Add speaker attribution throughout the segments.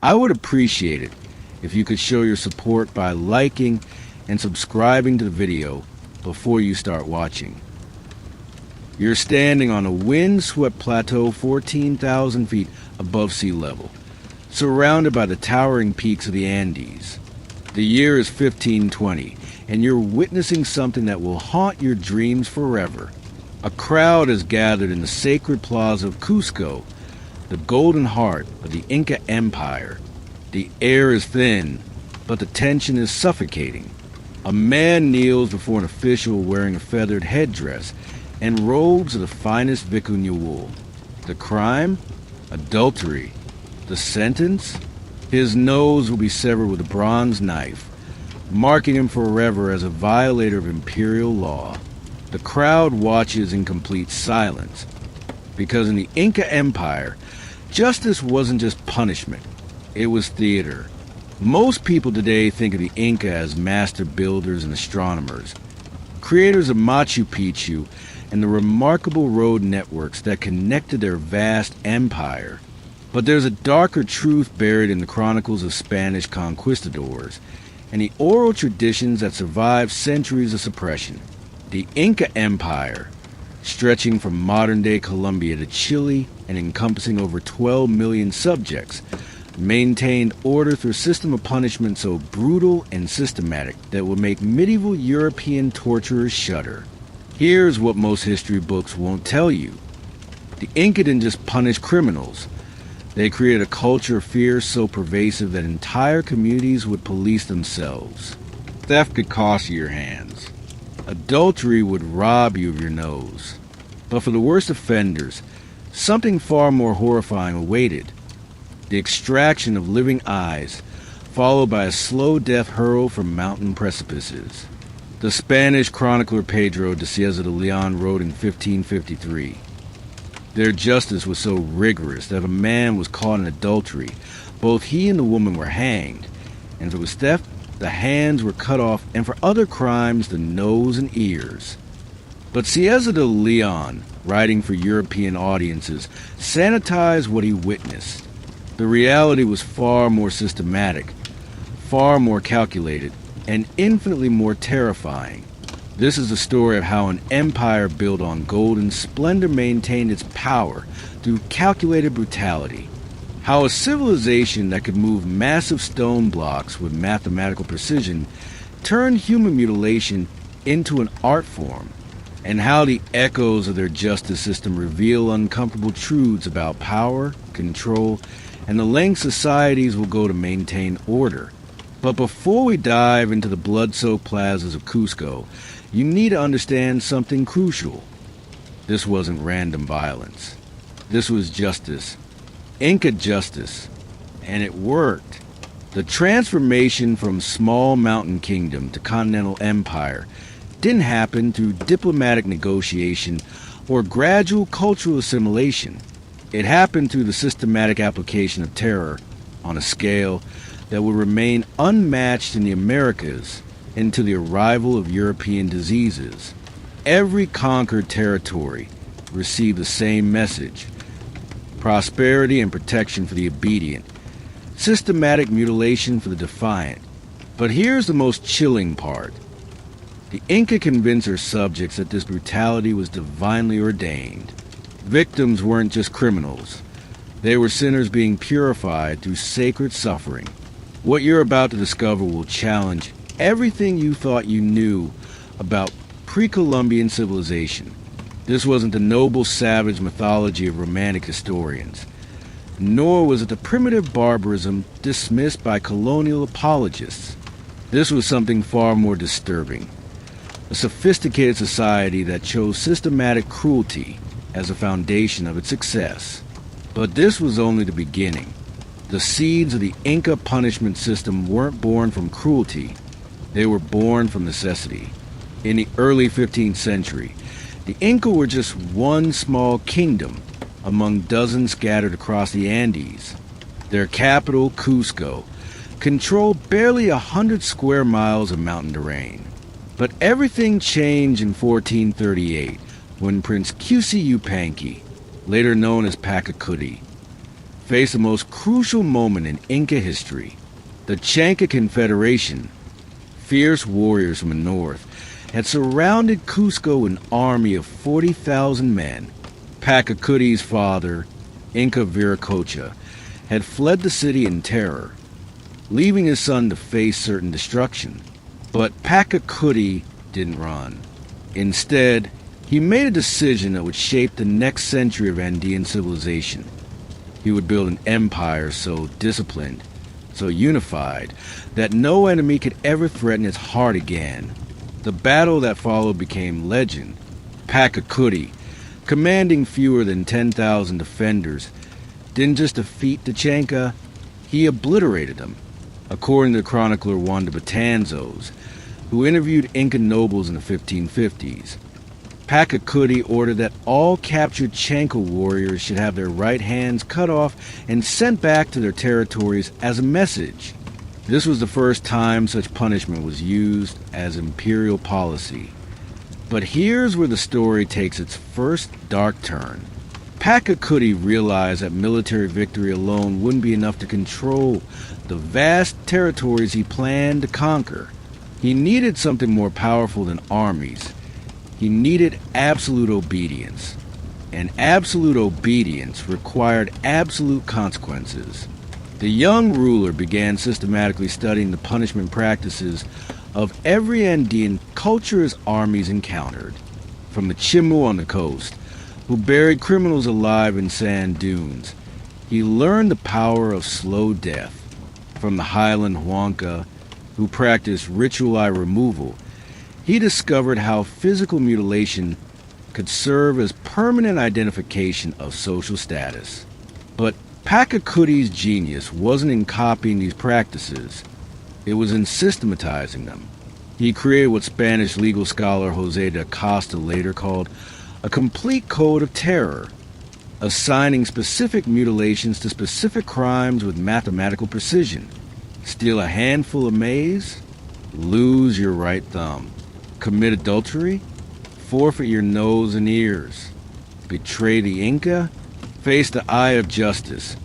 Speaker 1: I would appreciate it if you could show your support by liking and subscribing to the video before you start watching. You're standing on a wind-swept plateau 14,000 feet above sea level, surrounded by the towering peaks of the Andes. The year is 1520, and you're witnessing something that will haunt your dreams forever. A crowd is gathered in the sacred plaza of Cusco, the golden heart of the Inca Empire. The air is thin, but the tension is suffocating. A man kneels before an official wearing a feathered headdress and robes of the finest vicuña wool. The crime? Adultery. The sentence? His nose will be severed with a bronze knife, marking him forever as a violator of imperial law. The crowd watches in complete silence, because in the Inca Empire, justice wasn't just punishment, it was theater. Most people today think of the Inca as master builders and astronomers, creators of Machu Picchu and the remarkable road networks that connected their vast empire. But there's a darker truth buried in the chronicles of Spanish conquistadors and the oral traditions that survived centuries of suppression. The Inca Empire, stretching from modern-day Colombia to Chile and encompassing over 12 million subjects, maintained order through a system of punishment so brutal and systematic that would make medieval European torturers shudder. Here's what most history books won't tell you. The Inca didn't just punish criminals. They created a culture of fear so pervasive that entire communities would police themselves. Theft could cost you your hands. Adultery would rob you of your nose. But for the worst offenders, something far more horrifying awaited. The extraction of living eyes, followed by a slow death hurled from mountain precipices. The Spanish chronicler Pedro de Cieza de Leon wrote in 1553, "Their justice was so rigorous that if a man was caught in adultery, both he and the woman were hanged, and if it was theft, the hands were cut off, and for other crimes, the nose and ears." But Cieza de Leon, writing for European audiences, sanitized what he witnessed. The reality was far more systematic, far more calculated, and infinitely more terrifying. This is the story of how an empire built on golden splendor maintained its power through calculated brutality. How a civilization that could move massive stone blocks with mathematical precision turned human mutilation into an art form. And how the echoes of their justice system reveal uncomfortable truths about power, control, and the lengths societies will go to maintain order. But before we dive into the blood-soaked plazas of Cusco, you need to understand something crucial. This wasn't random violence. This was justice. Inca justice. And it worked. The transformation from small mountain kingdom to continental empire didn't happen through diplomatic negotiation or gradual cultural assimilation. It happened through the systematic application of terror on a scale that would remain unmatched in the Americas until the arrival of European diseases. Every conquered territory received the same message: prosperity and protection for the obedient, systematic mutilation for the defiant. But here's the most chilling part. The Inca convinced their subjects that this brutality was divinely ordained. Victims weren't just criminals. They were sinners being purified through sacred suffering. What you're about to discover will challenge everything you thought you knew about pre-Columbian civilization. This wasn't the noble savage mythology of romantic historians, nor was it the primitive barbarism dismissed by colonial apologists. This was something far more disturbing. A sophisticated society that chose systematic cruelty as a foundation of its success. But this was only the beginning. The seeds of the Inca punishment system weren't born from cruelty. They were born from necessity. In the early 15th century, the Inca were just one small kingdom among dozens scattered across the Andes. Their capital, Cusco, controlled barely 100 square miles of mountain terrain. But everything changed in 1438 when Prince Cusco, later known as Pachacuti, faced the most crucial moment in Inca history. The Chanca Confederation, fierce warriors from the north, had surrounded Cusco with an army of 40,000 men. Pachacuti's father, Inca Viracocha, had fled the city in terror, leaving his son to face certain destruction. But Pachacuti didn't run. Instead, he made a decision that would shape the next century of Andean civilization. He would build an empire so disciplined, so unified, that no enemy could ever threaten its heart again. The battle that followed became legend. Pachacuti, commanding fewer than 10,000 defenders, didn't just defeat the Chanca, he obliterated them. According to chronicler Juan de Betanzos, who interviewed Inca nobles in the 1550s, Pachacuti ordered that all captured Chanca warriors should have their right hands cut off and sent back to their territories as a message. This was the first time such punishment was used as imperial policy. But here's where the story takes its first dark turn. Pachacuti realized that military victory alone wouldn't be enough to control the vast territories he planned to conquer. He needed something more powerful than armies. He needed absolute obedience. And absolute obedience required absolute consequences. The young ruler began systematically studying the punishment practices of every Andean culture his armies encountered. From the Chimu on the coast, who buried criminals alive in sand dunes, he learned the power of slow death. From the highland Huanca, who practiced ritual eye removal, he discovered how physical mutilation could serve as permanent identification of social status. But Pachacuti's genius wasn't in copying these practices. It was in systematizing them. He created what Spanish legal scholar José de Acosta later called a complete code of terror, assigning specific mutilations to specific crimes with mathematical precision. Steal a handful of maize? Lose your right thumb. Commit adultery? Forfeit your nose and ears. Betray the Inca? Face the eye of justice.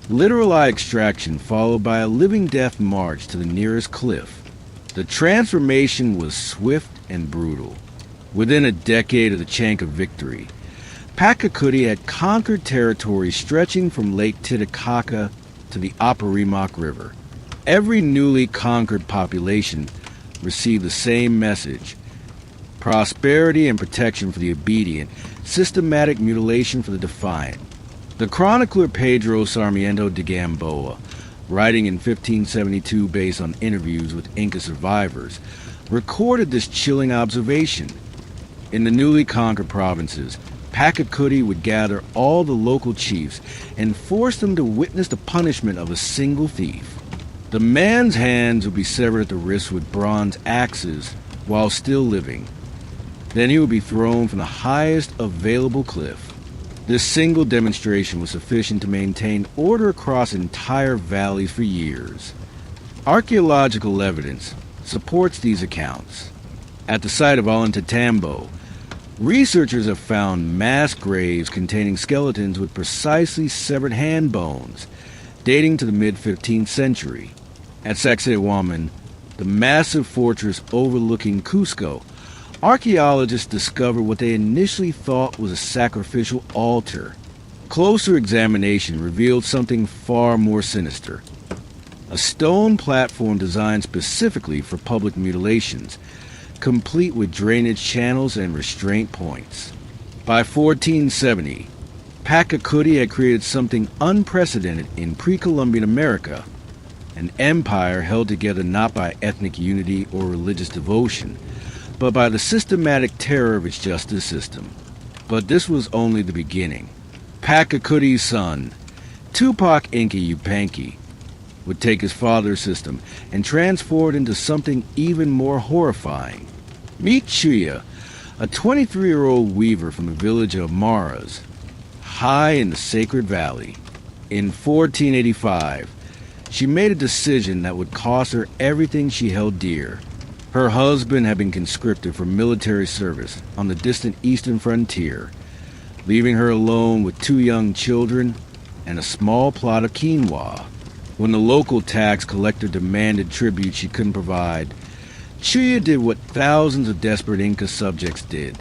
Speaker 1: Literal eye extraction followed by a living death march to the nearest cliff. The transformation was swift and brutal. Within a decade of the Chanca victory, Pachacuti had conquered territories stretching from Lake Titicaca to the Apurimac River. Every newly conquered population received the same message: prosperity and protection for the obedient, systematic mutilation for the defiant. The chronicler Pedro Sarmiento de Gamboa, writing in 1572 based on interviews with Inca survivors, recorded this chilling observation. In the newly conquered provinces, Pachacuti would gather all the local chiefs and force them to witness the punishment of a single thief. The man's hands would be severed at the wrist with bronze axes while still living. Then he would be thrown from the highest available cliff. This single demonstration was sufficient to maintain order across entire valleys for years. Archaeological evidence supports these accounts. At the site of Ollantaytambo, researchers have found mass graves containing skeletons with precisely severed hand bones, dating to the mid-15th century. At Sacsayhuaman, the massive fortress overlooking Cusco, archaeologists discovered what they initially thought was a sacrificial altar. Closer examination revealed something far more sinister. A stone platform designed specifically for public mutilations, complete with drainage channels and restraint points. By 1470, Pachacuti had created something unprecedented in pre-Columbian America, an empire held together not by ethnic unity or religious devotion, but by the systematic terror of its justice system. But this was only the beginning. Pachacuti's son, Tupac Inca Yupanqui, would take his father's system and transform it into something even more horrifying. Meet Chuya, a 23-year-old weaver from the village of Maras, high in the Sacred Valley. In 1485, she made a decision that would cost her everything she held dear. Her husband had been conscripted for military service on the distant eastern frontier. Leaving her alone with two young children, and a small plot of quinoa. When the local tax collector demanded tribute she couldn't provide, Chuya did what thousands of desperate Inca subjects did.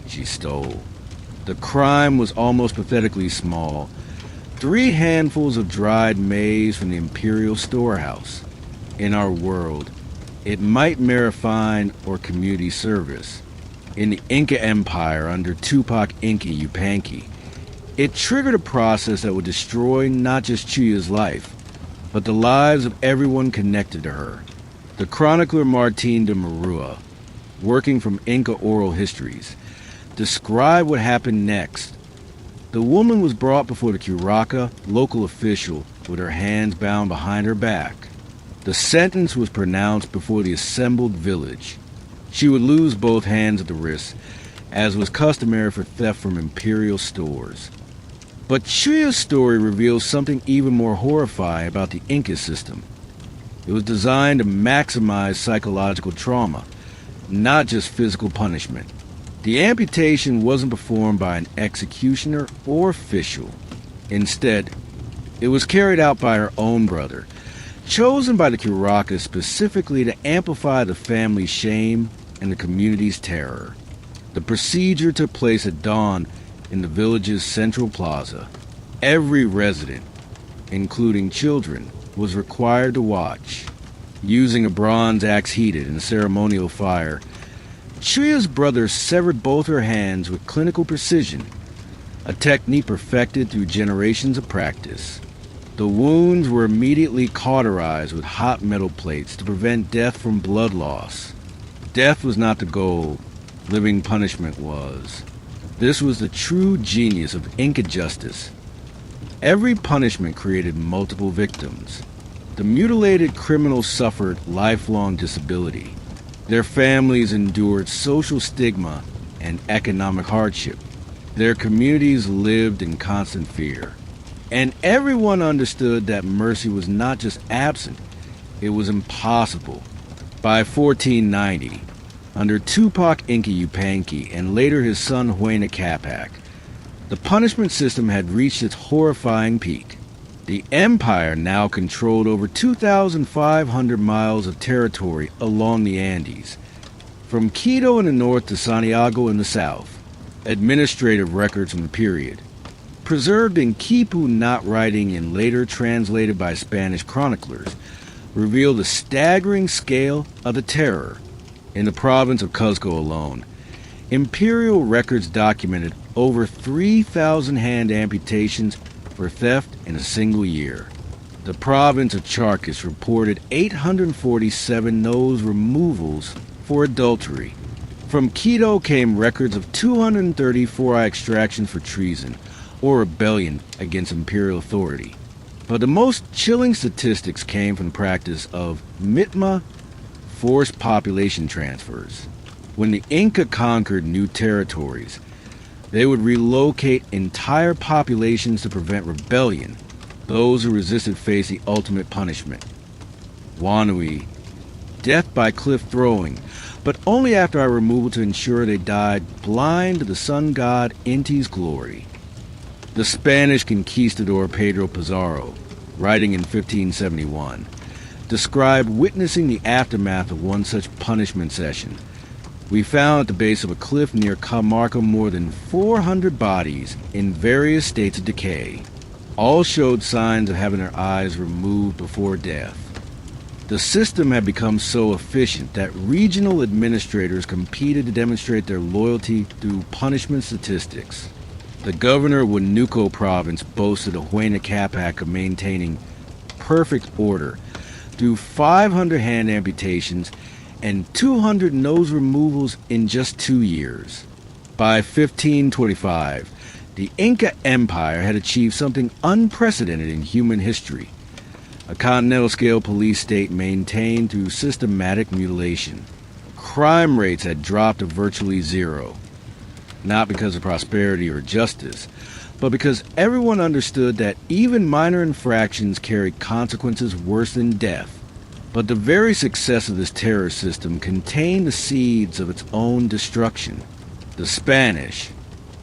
Speaker 1: She stole. The crime was almost pathetically small. 3 handfuls of dried maize from the imperial storehouse. In our world, it might merit fine or community service. In the Inca Empire under Tupac Inca Yupanqui, it triggered a process that would destroy not just Chuya's life, but the lives of everyone connected to her. The chronicler Martin de Marua, working from Inca oral histories, described what happened next. The woman was brought before the curaca, local official, with her hands bound behind her back. The sentence was pronounced before the assembled village. She would lose both hands at the wrist, as was customary for theft from imperial stores. But Chuya's story reveals something even more horrifying about the Inca system. It was designed to maximize psychological trauma, not just physical punishment. The amputation wasn't performed by an executioner or official. Instead, it was carried out by her own brother, chosen by the curaca specifically to amplify the family's shame and the community's terror. The procedure took place at dawn in the village's central plaza. Every resident, including children, was required to watch. Using a bronze axe heated in a ceremonial fire, Chuya's brother severed both her hands with clinical precision, a technique perfected through generations of practice. The wounds were immediately cauterized with hot metal plates to prevent death from blood loss. Death was not the goal, living punishment was. This was the true genius of Inca justice. Every punishment created multiple victims. The mutilated criminals suffered lifelong disability. Their families endured social stigma and economic hardship. Their communities lived in constant fear. And everyone understood that mercy was not just absent, it was impossible. By 1490, under Tupac Inca Yupanqui and later his son Huayna Capac, the punishment system had reached its horrifying peak. The empire now controlled over 2,500 miles of territory along the Andes, from Quito in the north to Santiago in the south. Administrative records from the period, preserved in Quipu knot writing and later translated by Spanish chroniclers, reveal the staggering scale of the terror. In the province of Cusco alone, imperial records documented over 3,000 hand amputations for theft in a single year. The province of Charcas reported 847 nose removals for adultery. From Quito came records of 234 eye extractions for treason or rebellion against imperial authority. But the most chilling statistics came from the practice of mitma, forced population transfers. When the Inca conquered new territories, they would relocate entire populations to prevent rebellion. Those who resisted faced the ultimate punishment: wanui, death by cliff throwing, but only after our removal to ensure they died blind to the sun god Inti's glory. The Spanish conquistador Pedro Pizarro, writing in 1571, described witnessing the aftermath of one such punishment session. We found at the base of a cliff near Camarca more than 400 bodies in various states of decay. All showed signs of having their eyes removed before death. The system had become so efficient that regional administrators competed to demonstrate their loyalty through punishment statistics. The governor of Huánuco province boasted a Huayna Capac of maintaining perfect order through 500 hand amputations and 200 nose removals in just 2 years. By 1525, the Inca Empire had achieved something unprecedented in human history: a continental-scale police state maintained through systematic mutilation. Crime rates had dropped to virtually zero, not because of prosperity or justice, but because everyone understood that even minor infractions carried consequences worse than death. But the very success of this terror system contained the seeds of its own destruction. The Spanish,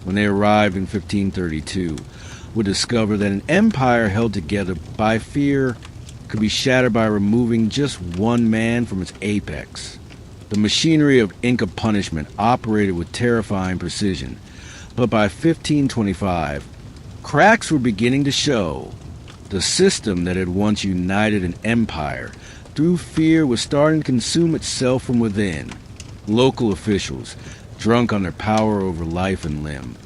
Speaker 1: when they arrived in 1532, would discover that an empire held together by fear could be shattered by removing just one man from its apex. The machinery of Inca punishment operated with terrifying precision, but by 1525, cracks were beginning to show. The system that had once united an empire through fear was starting to consume itself from within. Local officials, drunk on their power over life and limb,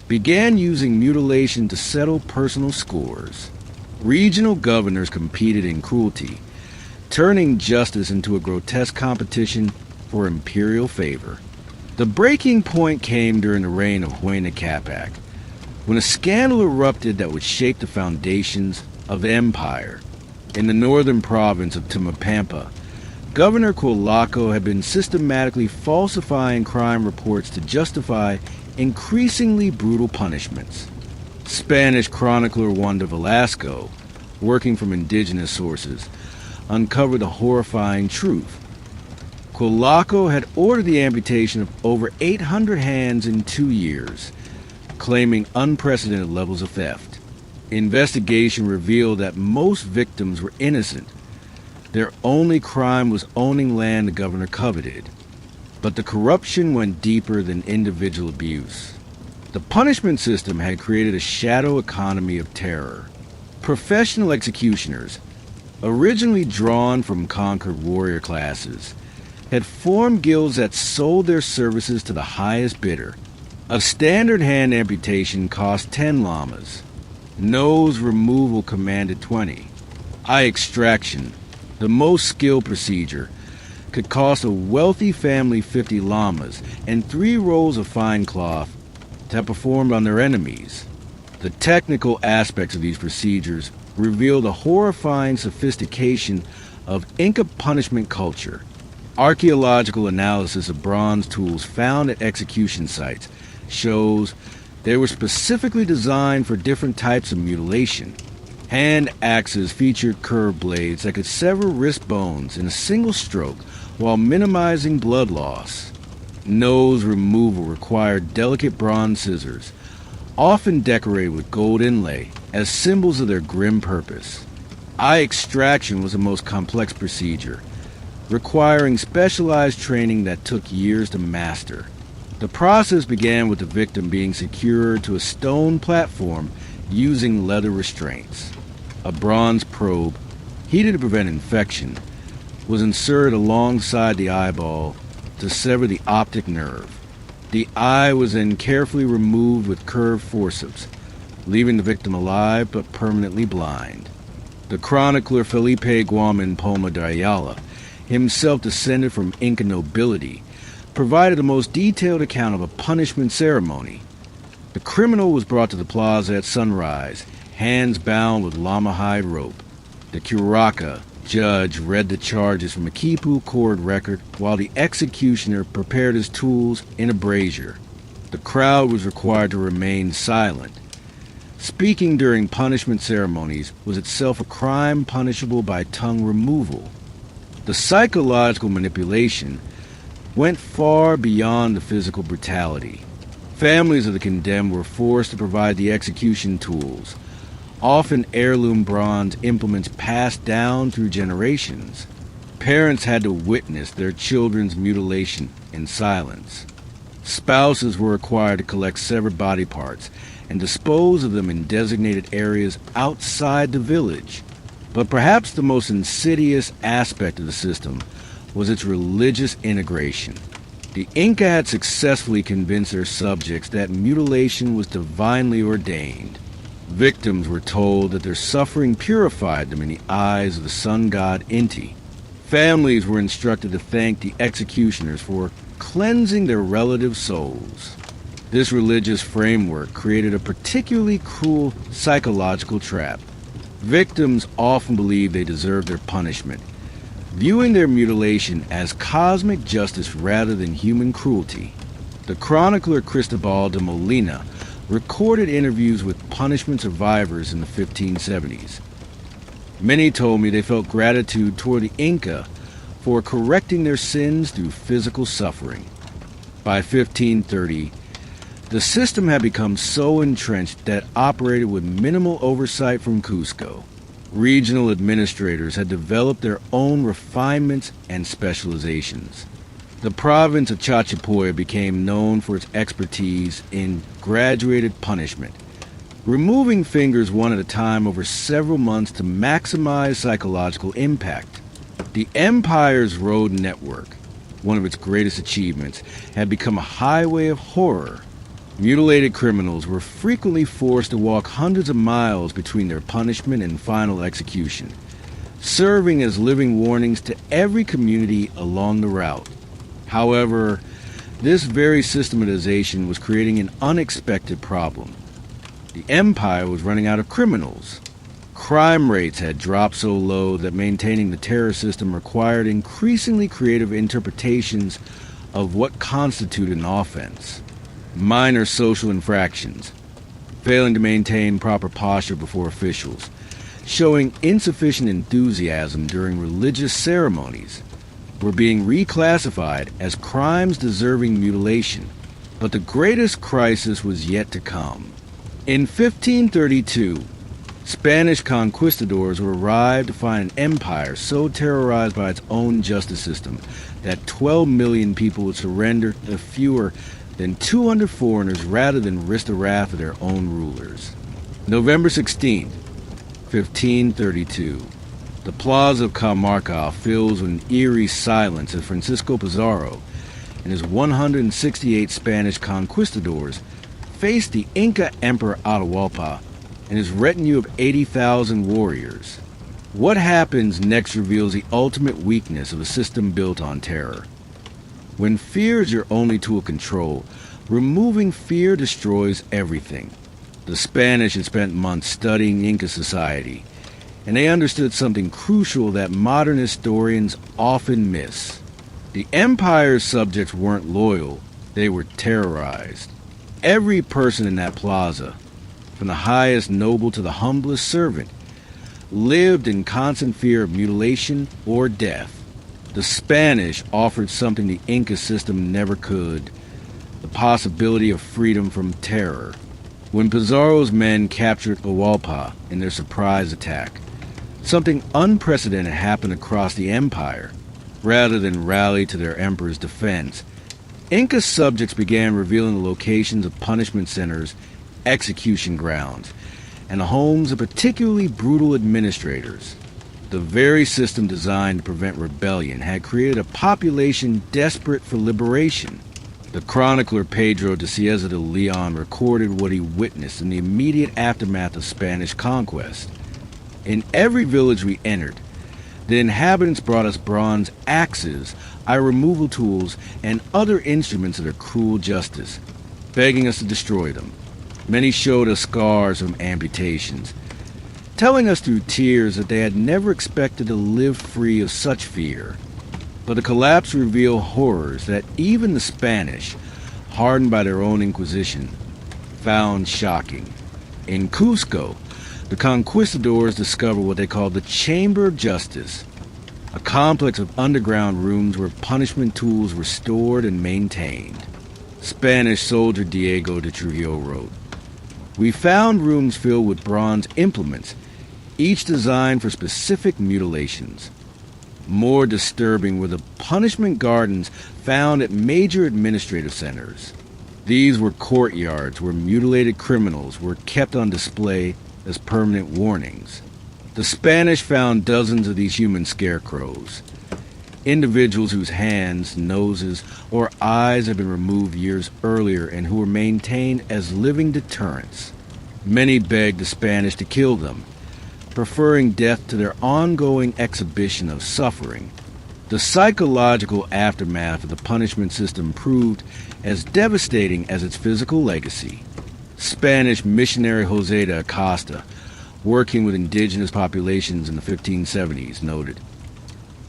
Speaker 1: began using mutilation to settle personal scores. Regional governors competed in cruelty, turning justice into a grotesque competition for imperial favor. The breaking point came during the reign of Huayna Capac, when a scandal erupted that would shake the foundations of the empire. In the northern province of Timapampa, Governor Culaco had been systematically falsifying crime reports to justify increasingly brutal punishments. Spanish chronicler Juan de Velasco, working from indigenous sources, uncovered the horrifying truth. Culaco had ordered the amputation of over 800 hands in 2 years, claiming unprecedented levels of theft. Investigation revealed that most victims were innocent. Their only crime was owning land the governor coveted. But the corruption went deeper than individual abuse. The punishment system had created a shadow economy of terror. Professional executioners, originally drawn from conquered warrior classes, had formed guilds that sold their services to the highest bidder. A standard hand amputation cost 10 llamas. Nose removal commanded 20. Eye extraction, the most skilled procedure, could cost a wealthy family 50 llamas and 3 rolls of fine cloth to have performed on their enemies. The technical aspects of these procedures reveal the horrifying sophistication of Inca punishment culture. Archaeological analysis of bronze tools found at execution sites shows they were specifically designed for different types of mutilation. Hand axes featured curved blades that could sever wrist bones in a single stroke while minimizing blood loss. Nose removal required delicate bronze scissors, often decorated with gold inlay as symbols of their grim purpose. Eye extraction was the most complex procedure, requiring specialized training that took years to master. The process began with the victim being secured to a stone platform using leather restraints. A bronze probe, heated to prevent infection, was inserted alongside the eyeball to sever the optic nerve. The eye was then carefully removed with curved forceps, leaving the victim alive but permanently blind. The chronicler Felipe Guaman Poma de Ayala, himself descended from Inca nobility, provided the most detailed account of a punishment ceremony. The criminal was brought to the plaza at sunrise, hands bound with llama hide rope. The curaca, judge, read the charges from a quipu cord record while the executioner prepared his tools in a brazier. The crowd was required to remain silent. Speaking during punishment ceremonies was itself a crime punishable by tongue removal. The psychological manipulation went far beyond the physical brutality. Families of the condemned were forced to provide the execution tools, often heirloom bronze implements passed down through generations. Parents had to witness their children's mutilation in silence. Spouses were required to collect severed body parts and dispose of them in designated areas outside the village. But perhaps the most insidious aspect of the system was its religious integration. The Inca had successfully convinced their subjects that mutilation was divinely ordained. Victims were told that their suffering purified them in the eyes of the sun god Inti. Families were instructed to thank the executioners for cleansing their relative souls. This religious framework created a particularly cruel psychological trap. Victims often believed they deserved their punishment, viewing their mutilation as cosmic justice rather than human cruelty. The chronicler Cristobal de Molina recorded interviews with punishment survivors in the 1570s. Many told me they felt gratitude toward the Inca for correcting their sins through physical suffering. By 1530, The system had become so entrenched that it operated with minimal oversight from Cusco. Regional administrators had developed their own refinements and specializations. The province of Chachapoya became known for its expertise in graduated punishment, removing fingers one at a time over several months to maximize psychological impact. The Empire's road network, one of its greatest achievements, had become a highway of horror. Mutilated criminals were frequently forced to walk hundreds of miles between their punishment and final execution, serving as living warnings to every community along the route. However, this very systematization was creating an unexpected problem. The Empire was running out of criminals. Crime rates had dropped so low that maintaining the terror system required increasingly creative interpretations of what constituted an offense. Minor social infractions, failing to maintain proper posture before officials, showing insufficient enthusiasm during religious ceremonies, were being reclassified as crimes deserving mutilation. But the greatest crisis was yet to come. In 1532, Spanish conquistadors arrived to find an empire so terrorized by its own justice system that 12 million people would surrender to fewer than 200 foreigners rather than risk the wrath of their own rulers. November 16, 1532. The plaza of Camarca fills with an eerie silence as Francisco Pizarro and his 168 Spanish conquistadors faced the Inca Emperor Atahualpa and his retinue of 80,000 warriors. What happens next reveals the ultimate weakness of a system built on terror. When fear is your only tool of control, removing fear destroys everything. The Spanish had spent months studying Inca society, and they understood something crucial that modern historians often miss. The empire's subjects weren't loyal, they were terrorized. Every person in that plaza, from the highest noble to the humblest servant, lived in constant fear of mutilation or death. The Spanish offered something the Inca system never could, the possibility of freedom from terror. When Pizarro's men captured Atahualpa in their surprise attack, something unprecedented happened across the empire. Rather than rally to their emperor's defense, Inca subjects began revealing the locations of punishment centers, execution grounds, and the homes of particularly brutal administrators. The very system designed to prevent rebellion had created a population desperate for liberation. The chronicler Pedro de Cieza de Leon recorded what he witnessed in the immediate aftermath of Spanish conquest. In every village we entered, the inhabitants brought us bronze axes, eye removal tools, and other instruments of their cruel justice, begging us to destroy them. Many showed us scars from amputations, telling us through tears that they had never expected to live free of such fear. But the collapse revealed horrors that even the Spanish, hardened by their own Inquisition, found shocking. In Cusco, the conquistadors discovered what they called the Chamber of Justice, a complex of underground rooms where punishment tools were stored and maintained. Spanish soldier Diego de Trujillo wrote, "We found rooms filled with bronze implements, each designed for specific mutilations. More disturbing were the punishment gardens found at major administrative centers. These were courtyards where mutilated criminals were kept on display as permanent warnings. The Spanish found dozens of these human scarecrows, individuals whose hands, noses, or eyes had been removed years earlier and who were maintained as living deterrents. Many begged the Spanish to kill them, preferring death to their ongoing exhibition of suffering. The psychological aftermath of the punishment system proved as devastating as its physical legacy. Spanish missionary José de Acosta, working with indigenous populations in the 1570s, noted,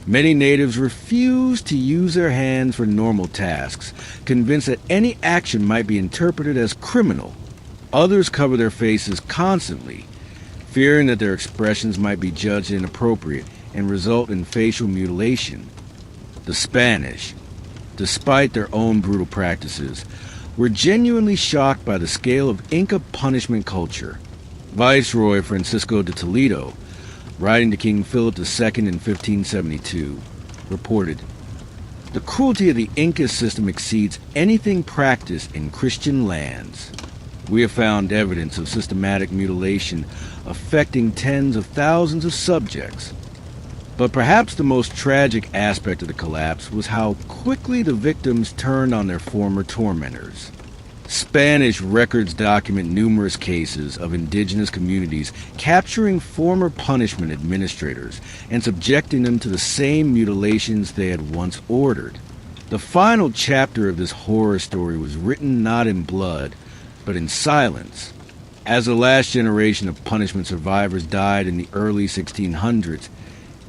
Speaker 1: "Many natives refused to use their hands for normal tasks, convinced that any action might be interpreted as criminal. Others cover their faces constantly, fearing that their expressions might be judged inappropriate and result in facial mutilation. The Spanish, despite their own brutal practices, were genuinely shocked by the scale of Inca punishment culture. Viceroy Francisco de Toledo, writing to King Philip II in 1572, reported, "The cruelty of the Inca system exceeds anything practiced in Christian lands. We have found evidence of systematic mutilation affecting tens of thousands of subjects. But perhaps the most tragic aspect of the collapse was how quickly the victims turned on their former tormentors. Spanish records document numerous cases of indigenous communities capturing former punishment administrators and subjecting them to the same mutilations they had once ordered. The final chapter of this horror story was written not in blood, but in silence. As the last generation of punishment survivors died in the early 1600s,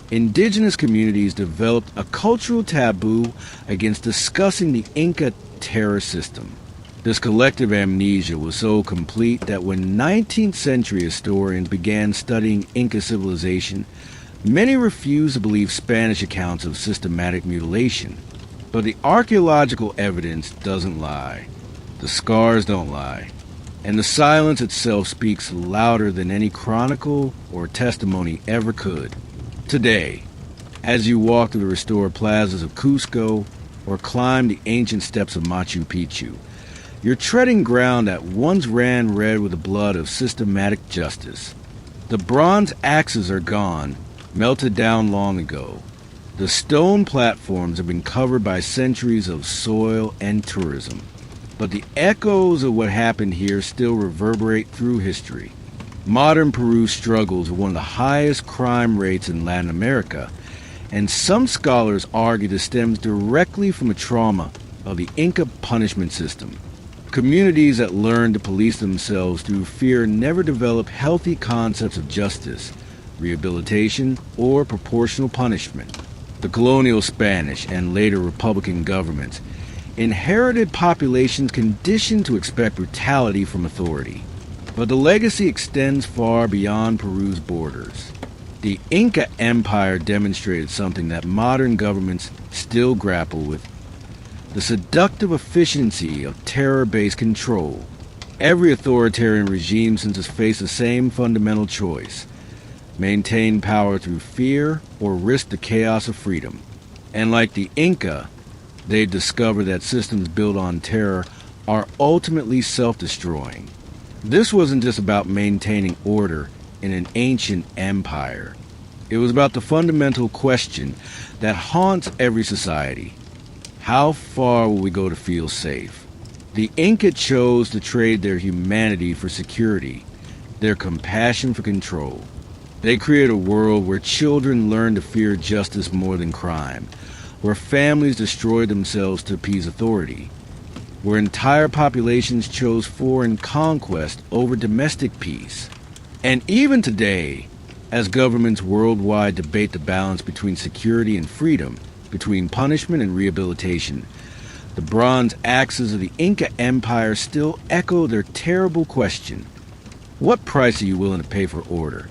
Speaker 1: indigenous communities developed a cultural taboo against discussing the Inca terror system. This collective amnesia was so complete that when 19th century historians began studying Inca civilization, many refused to believe Spanish accounts of systematic mutilation. But the archaeological evidence doesn't lie. The scars don't lie. And the silence itself speaks louder than any chronicle or testimony ever could. Today, as you walk through the restored plazas of Cusco or climb the ancient steps of Machu Picchu, you're treading ground that once ran red with the blood of systematic justice. The bronze axes are gone, melted down long ago. The stone platforms have been covered by centuries of soil and tourism. But the echoes of what happened here still reverberate through history. Modern Peru struggles with one of the highest crime rates in Latin America, and some scholars argue this stems directly from the trauma of the Inca punishment system. Communities that learn to police themselves through fear never develop healthy concepts of justice, rehabilitation, or proportional punishment. The colonial Spanish and later Republican governments inherited populations conditioned to expect brutality from authority. But the legacy extends far beyond Peru's borders. The Inca Empire demonstrated something that modern governments still grapple with: the seductive efficiency of terror-based control. Every authoritarian regime since has faced the same fundamental choice: maintain power through fear or risk the chaos of freedom. And like the Inca, they've discovered that systems built on terror are ultimately self-destroying. This wasn't just about maintaining order in an ancient empire. It was about the fundamental question that haunts every society: how far will we go to feel safe? The Inca chose to trade their humanity for security, their compassion for control. They created a world where children learned to fear justice more than crime, where families destroyed themselves to appease authority, where entire populations chose foreign conquest over domestic peace. And even today, as governments worldwide debate the balance between security and freedom, between punishment and rehabilitation, the bronze axes of the Inca Empire still echo their terrible question: what price are you willing to pay for order?